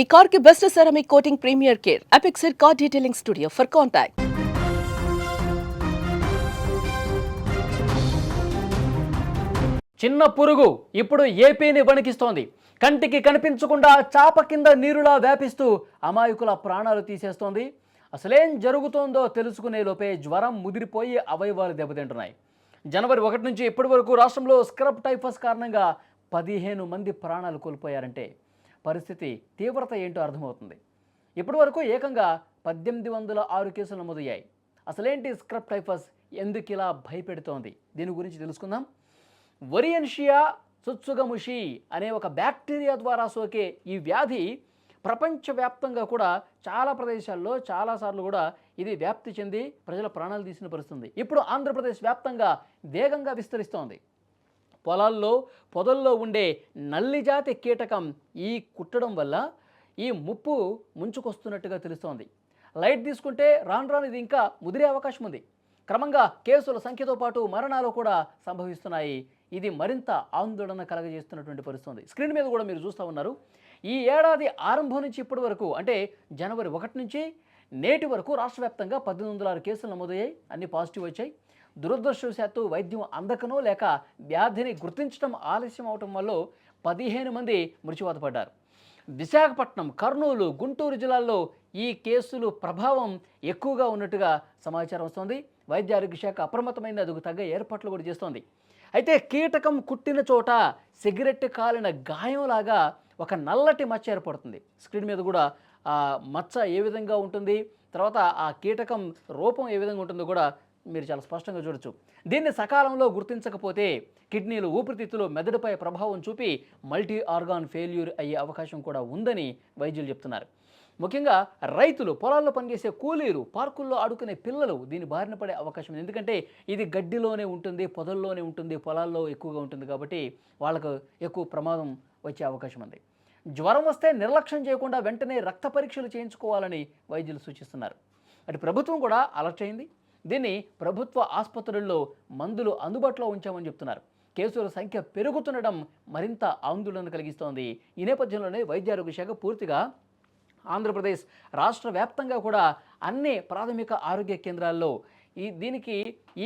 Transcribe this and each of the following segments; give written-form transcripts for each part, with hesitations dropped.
ఈ కార్ కి best ceramic coating premier care Apexer car detailing studio for contact. చిన్న పురుగు ఇప్పుడు ఏపీని వణికిస్తోంది. కంటికి కనిపించకుండా చాప కింద నీరులా వ్యాపిస్తూ అమాయకుల ప్రాణాలు తీసేస్తోంది. అసలేం జరుగుతోందో తెలుసుకునే లోపే జ్వరం ముదిరిపోయి అవయవాలు దెబ్బతింటున్నాయి. జనవరి 1 నుంచి ఇప్పటి వరకు రాష్ట్రంలో స్క్రబ్ టైఫస్ కారణంగా 15 మంది ప్రాణాలు కోల్పోయారంటే పరిస్థితి తీవ్రత ఏంటో అర్థమవుతుంది. ఇప్పటి వరకు ఏకంగా 1806 కేసులు నమోదయ్యాయి. అసలేంటి స్క్రబ్ టైఫస్, ఎందుకు ఇలా భయపెడుతోంది, దీని గురించి తెలుసుకుందాం. వరియన్షియా సుత్సుగముషి అనే ఒక బ్యాక్టీరియా ద్వారా సోకే ఈ వ్యాధి ప్రపంచవ్యాప్తంగా కూడా చాలా ప్రదేశాల్లో చాలాసార్లు కూడా ఇది వ్యాప్తి చెంది ప్రజల ప్రాణాలు తీసిన పరిస్థితుంది. ఇప్పుడు ఆంధ్రప్రదేశ్ వ్యాప్తంగా వేగంగా విస్తరిస్తోంది. పొదల్లో ఉండే నల్లిజాతి కీటకం ఈ కుట్టడం వల్ల ఈ ముప్పు ముంచుకొస్తున్నట్టుగా తెలుస్తోంది. లైట్ తీసుకుంటే రాను రాను ఇది ఇంకా ముదిరే అవకాశం ఉంది. క్రమంగా కేసుల సంఖ్యతో పాటు మరణాలు కూడా సంభవిస్తున్నాయి. ఇది మరింత ఆందోళన కలగజేస్తున్నటువంటి పరిస్థితి. స్క్రీన్ మీద కూడా మీరు చూస్తూ ఉన్నారు. ఈ ఏడాది ఆరంభం నుంచి ఇప్పటి వరకు, అంటే జనవరి 1 నుంచి నేటి వరకు రాష్ట్ర వ్యాప్తంగా 1806 కేసులు నమోదయ్యాయి. అన్ని పాజిటివ్ వచ్చాయి. దురదృష్టవశాత్తు వైద్యం అందకనో లేక వ్యాధిని గుర్తించడం ఆలస్యం అవటం వల్ల 15 మంది మృత్యువాత పడ్డారు. విశాఖపట్నం, కర్నూలు, గుంటూరు జిల్లాల్లో ఈ కేసులు ప్రభావం ఎక్కువగా ఉన్నట్టుగా సమాచారం వస్తోంది. వైద్య ఆరోగ్య శాఖ అప్రమత్తమైన అందుకు తగ్గ ఏర్పాట్లు కూడా చేస్తోంది. అయితే కీటకం కుట్టిన చోట సిగరెట్ కాలిన గాయంలాగా ఒక నల్లటి మచ్చ ఏర్పడుతుంది. స్క్రీన్ మీద కూడా ఆ మచ్చ ఏ విధంగా ఉంటుంది, తర్వాత ఆ కీటకం రూపం ఏ విధంగా ఉంటుందో కూడా మీరు చాలా స్పష్టంగా చూడొచ్చు. దీన్ని సకాలంలో గుర్తించకపోతే కిడ్నీలు, ఊపిరితిత్తులు, మెదడుపై ప్రభావం చూపి మల్టీ ఆర్గాన్ ఫెయిల్యూర్ అయ్యే అవకాశం కూడా ఉందని వైద్యులు చెప్తున్నారు. ముఖ్యంగా రైతులు, పొలాల్లో పనిచేసే కూలీలు, పార్కుల్లో ఆడుకునే పిల్లలు దీని బారిన పడే అవకాశం ఉంది. ఎందుకంటే ఇది గడ్డిలోనే ఉంటుంది, పొదల్లోనే ఉంటుంది, పొలాల్లో ఎక్కువగా ఉంటుంది కాబట్టి వాళ్ళకు ఎక్కువ ప్రమాదం వచ్చే అవకాశం ఉంది. జ్వరం వస్తే నిర్లక్ష్యం చేయకుండా వెంటనే రక్త పరీక్షలు చేయించుకోవాలని వైద్యులు సూచిస్తున్నారు. అటు ప్రభుత్వం కూడా అలర్ట్ అయింది. దీన్ని ప్రభుత్వ ఆసుపత్రుల్లో మందులు అందుబాటులో ఉంచామని చెప్తున్నారు. కేసుల సంఖ్య పెరుగుతుండడం మరింత ఆందోళన కలిగిస్తోంది. ఈ నేపథ్యంలోనే వైద్య ఆరోగ్య శాఖ పూర్తిగా ఆంధ్రప్రదేశ్ రాష్ట్ర వ్యాప్తంగా కూడా అన్ని ప్రాథమిక ఆరోగ్య కేంద్రాల్లో దీనికి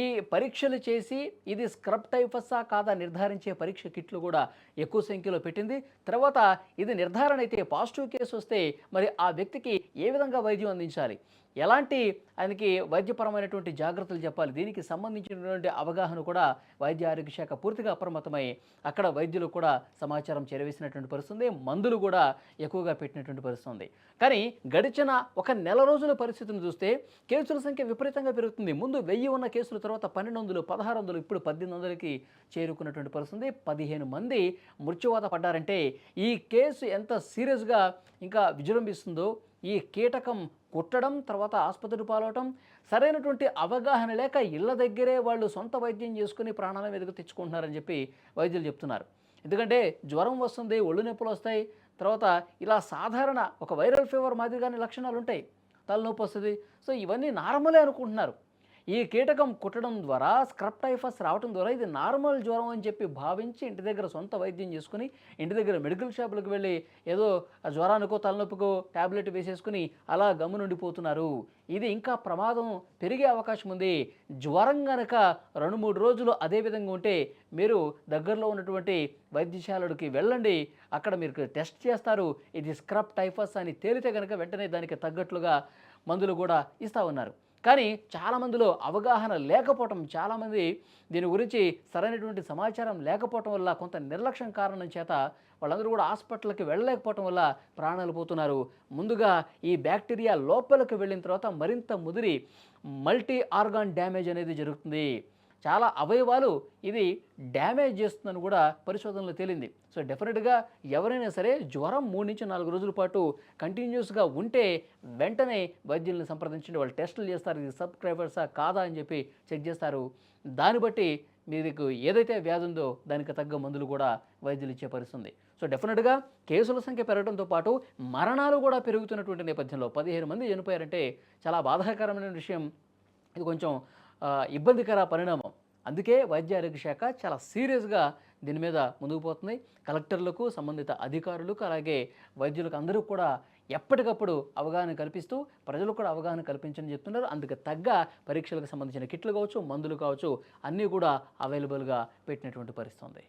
ఈ పరీక్షలు చేసి ఇది స్క్రబ్ టైఫసా కాదా నిర్ధారించే పరీక్ష కిట్లు కూడా ఎక్కువ సంఖ్యలో పెట్టింది. తర్వాత ఇది నిర్ధారణ అయితే పాజిటివ్ కేసు వస్తే మరి ఆ వ్యక్తికి ఏ విధంగా వైద్యం అందించాలి, ఎలాంటి ఆయనకి వైద్యపరమైనటువంటి జాగ్రత్తలు చెప్పాలి, దీనికి సంబంధించినటువంటి అవగాహన కూడా వైద్య ఆరోగ్య శాఖ పూర్తిగా అప్రమత్తమై అక్కడ వైద్యులు కూడా సమాచారం చేరవేసినటువంటి పరిస్థితుంది. మందులు కూడా ఎక్కువగా పెట్టినటువంటి పరిస్థితుంది. కానీ గడిచిన ఒక నెల రోజుల పరిస్థితిని చూస్తే కేసుల సంఖ్య విపరీతంగా పెరుగుతుంది. ముందు 1000 ఉన్న కేసుల తర్వాత 1200, 1600, ఇప్పుడు 1800కి చేరుకున్నటువంటి పరిస్థితుంది. 15 మంది మృత్యువాత పడ్డారంటే ఈ కేసు ఎంత సీరియస్గా ఇంకా విజృంభిస్తుందో. ఈ కీటకం కుట్టడం, తర్వాత ఆసుపత్రి పాలవటం, సరైనటువంటి అవగాహన లేక ఇళ్ల దగ్గరే వాళ్ళు సొంత వైద్యం చేసుకుని ప్రాణాల మీదకు తెచ్చుకుంటున్నారని చెప్పి వైద్యులు చెప్తున్నారు. ఎందుకంటే జ్వరం వస్తుంది, ఒళ్ళు నొప్పులు వస్తాయి, తర్వాత ఇలా సాధారణ ఒక వైరల్ ఫీవర్ మాదిరిగానే లక్షణాలు ఉంటాయి, తలనొప్పి వస్తుంది. సో ఇవన్నీ నార్మలే అనుకుంటున్నారు. ఈ కీటకం కుట్టడం ద్వారా, స్క్రబ్ టైఫస్ రావడం ద్వారా ఇది నార్మల్ జ్వరం అని చెప్పి భావించి ఇంటి దగ్గర సొంత వైద్యం చేసుకుని ఇంటి దగ్గర మెడికల్ షాపులకు వెళ్ళి ఏదో జ్వరానికో తలనొప్పికో ట్యాబ్లెట్ వేసేసుకుని అలా గమ్మునుండిపోతున్నారు. ఇది ఇంకా ప్రమాదం పెరిగే అవకాశం ఉంది. జ్వరం కనుక 2-3 రోజులు అదే విధంగా ఉంటే మీరు దగ్గరలో ఉన్నటువంటి వైద్యశాలకి వెళ్ళండి. అక్కడ మీరు టెస్ట్ చేస్తారు. ఇది స్క్రబ్ టైఫస్ అని తేలితే కనుక వెంటనే దానికి తగ్గట్లుగా మందులు కూడా ఇస్తూ ఉన్నారు. కానీ చాలామందిలో అవగాహన లేకపోవటం, చాలామంది దీని గురించి సరైనటువంటి సమాచారం లేకపోవటం వల్ల, కొంత నిర్లక్ష్యం కారణం చేత వాళ్ళందరూ కూడా హాస్పిటల్కి వెళ్ళలేకపోవటం వల్ల ప్రాణాలు పోతున్నారు. ముందుగా ఈ బ్యాక్టీరియా లోపలికి వెళ్ళిన తర్వాత మరింత ముదిరి మల్టీ ఆర్గాన్ డ్యామేజ్ అనేది జరుగుతుంది. చాలా అవయవాలు ఇది డ్యామేజ్ చేస్తుందని కూడా పరిశోధనలో తేలింది. సో డెఫినెట్గా ఎవరైనా సరే జ్వరం 3 నుంచి 4 రోజుల పాటు కంటిన్యూస్గా ఉంటే వెంటనే వైద్యుల్ని సంప్రదించండి. వాళ్ళు టెస్టులు చేస్తారు, ఇది సబ్స్క్రైబర్సా కాదా అని చెప్పి చెక్ చేస్తారు. దాన్ని బట్టి మీకు ఏదైతే వ్యాధి ఉందో దానికి తగ్గ మందులు కూడా వైద్యులు ఇచ్చే పరిస్థితుంది. సో డెఫినెట్గా కేసుల సంఖ్య పెరగడంతో పాటు మరణాలు కూడా పెరుగుతున్నటువంటి నేపథ్యంలో 15 మంది చనిపోయారంటే చాలా బాధాకరమైన విషయం. ఇది కొంచెం ఇబ్బందికర పరిణామం. అందుకే వైద్య ఆరోగ్య శాఖ చాలా సీరియస్గా దీని మీద ముందుకు పోతుంది. కలెక్టర్లకు, సంబంధిత అధికారులకు, అలాగే వైద్యులకు అందరూ కూడా ఎప్పటికప్పుడు అవగాహన కల్పిస్తూ ప్రజలకు కూడా అవగాహన కల్పించని చెప్తున్నారు. అందుకు తగ్గ పరీక్షలకు సంబంధించిన కిట్లు కావచ్చు, మందులు కావచ్చు అన్నీ కూడా అవైలబుల్గా పెట్టినటువంటి పరిస్థితి ఉంది.